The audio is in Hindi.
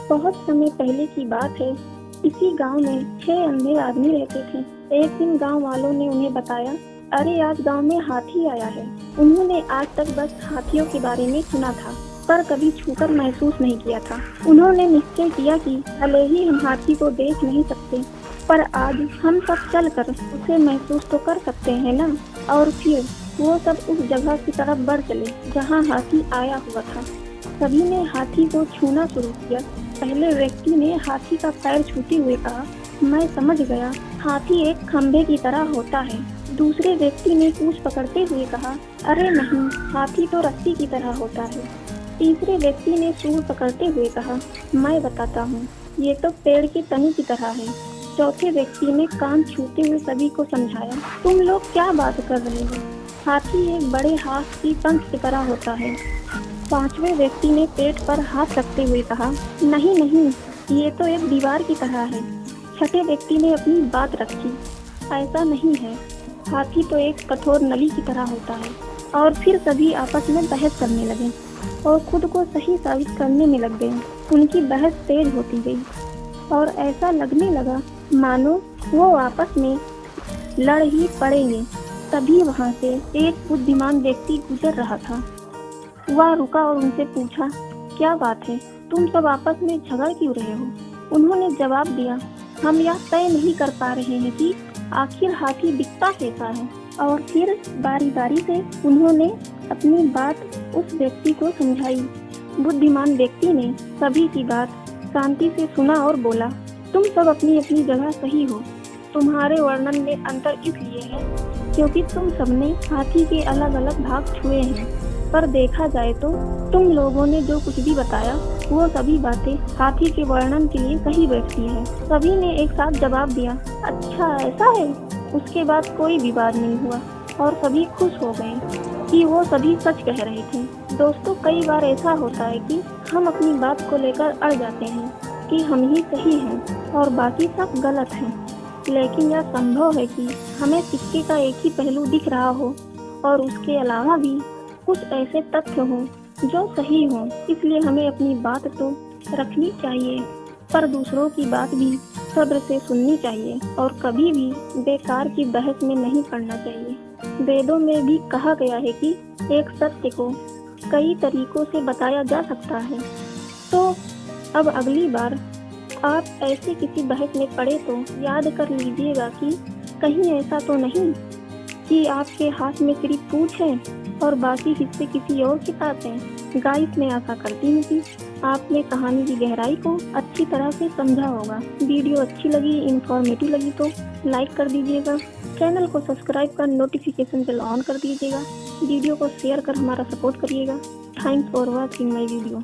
बहुत समय पहले की बात है। इसी गांव में 6 अंधे आदमी रहते थे। एक दिन गांव वालों ने उन्हें बताया, अरे आज गांव में हाथी आया है। उन्होंने आज तक बस हाथियों के बारे में सुना था, पर कभी छूकर महसूस नहीं किया था। उन्होंने निश्चय किया कि भले ही हम हाथी को देख नहीं सकते, पर आज हम सब चलकर उसे महसूस तो कर सकते हैं ना। और फिर वो सब उस जगह की तरफ बढ़ चले जहाँ हाथी आया हुआ था। सभी ने हाथी को छूना शुरू किया। पहले व्यक्ति ने हाथी का पैर छूते हुए कहा, मैं समझ गया, हाथी एक खंभे की तरह होता है। दूसरे व्यक्ति ने पूंछ पकड़ते हुए कहा, अरे नहीं, हाथी तो रस्सी की तरह होता है। तीसरे व्यक्ति ने सूंड पकड़ते हुए कहा, मैं बताता हूँ, ये तो पेड़ की तनी की तरह है। चौथे व्यक्ति ने कान छूते हुए सभी को समझाया, तुम लोग क्या बात कर रहे हो, हाथी एक बड़े हाथ की पंख की तरह होता है। पांचवें व्यक्ति ने पेट पर हाथ रखते हुए कहा, नहीं नहीं, ये तो एक दीवार की तरह है। छठे व्यक्ति ने अपनी बात रखी, ऐसा नहीं है, हाथी तो एक कठोर नली की तरह होता है। और फिर सभी आपस में बहस करने लगे और खुद को सही साबित करने में लग गए। उनकी बहस तेज होती गई और ऐसा लगने लगा मानो वो आपस में लड़ ही पड़ेंगे। तभी वहां से एक बुद्धिमान व्यक्ति गुजर रहा था। वह रुका और उनसे पूछा, क्या बात है, तुम सब आपस में झगड़ क्यों रहे हो? उन्होंने जवाब दिया, हम यह तय नहीं कर पा रहे हैं कि आखिर हाथी दिखता कैसा है। और फिर बारी बारी से उन्होंने अपनी बात उस व्यक्ति को समझाई। बुद्धिमान व्यक्ति ने सभी की बात शांति से सुना और बोला, तुम सब अपनी अपनी जगह सही हो। तुम्हारे वर्णन में अंतर इसलिए है क्योंकि तुम सबने हाथी के अलग अलग भाग छुए हैं, पर देखा जाए तो तुम लोगों ने जो कुछ भी बताया वो सभी बातें हाथी के वर्णन के लिए सही बैठती है। सभी ने एक साथ जवाब दिया, अच्छा ऐसा है। उसके बाद कोई विवाद नहीं हुआ और सभी खुश हो गए कि वो सभी सच कह रहे थे। दोस्तों, कई बार ऐसा होता है कि हम अपनी बात को लेकर अड़ जाते हैं कि हम ही सही हैं और बाकी सब गलत हैं। लेकिन यह संभव है कि हमें सिक्के का एक ही पहलू दिख रहा हो और उसके अलावा भी कुछ ऐसे तथ्य हों जो सही हों। इसलिए हमें अपनी बात तो रखनी चाहिए, पर दूसरों की बात भी सब्र से सुननी चाहिए और कभी भी बेकार की बहस में नहीं पड़ना चाहिए। वेदों में भी कहा गया है कि एक सत्य को कई तरीकों से बताया जा सकता है। तो अब अगली बार आप ऐसे किसी बहस में पड़े तो याद कर लीजिएगा कि कहीं ऐसा तो नहीं कि आपके हाथ में सिर्फ पूंछ है और बाकी हिस्से किसी और के साथ हैं। गाइस, मैं आशा करती हूँ कि आपने कहानी की गहराई को अच्छी तरह से समझा होगा। वीडियो अच्छी लगी, इन्फॉर्मेटिव लगी तो लाइक कर दीजिएगा। चैनल को सब्सक्राइब कर नोटिफिकेशन बेल ऑन कर दीजिएगा। वीडियो को शेयर कर हमारा सपोर्ट करिएगा। Thanks for watching my video.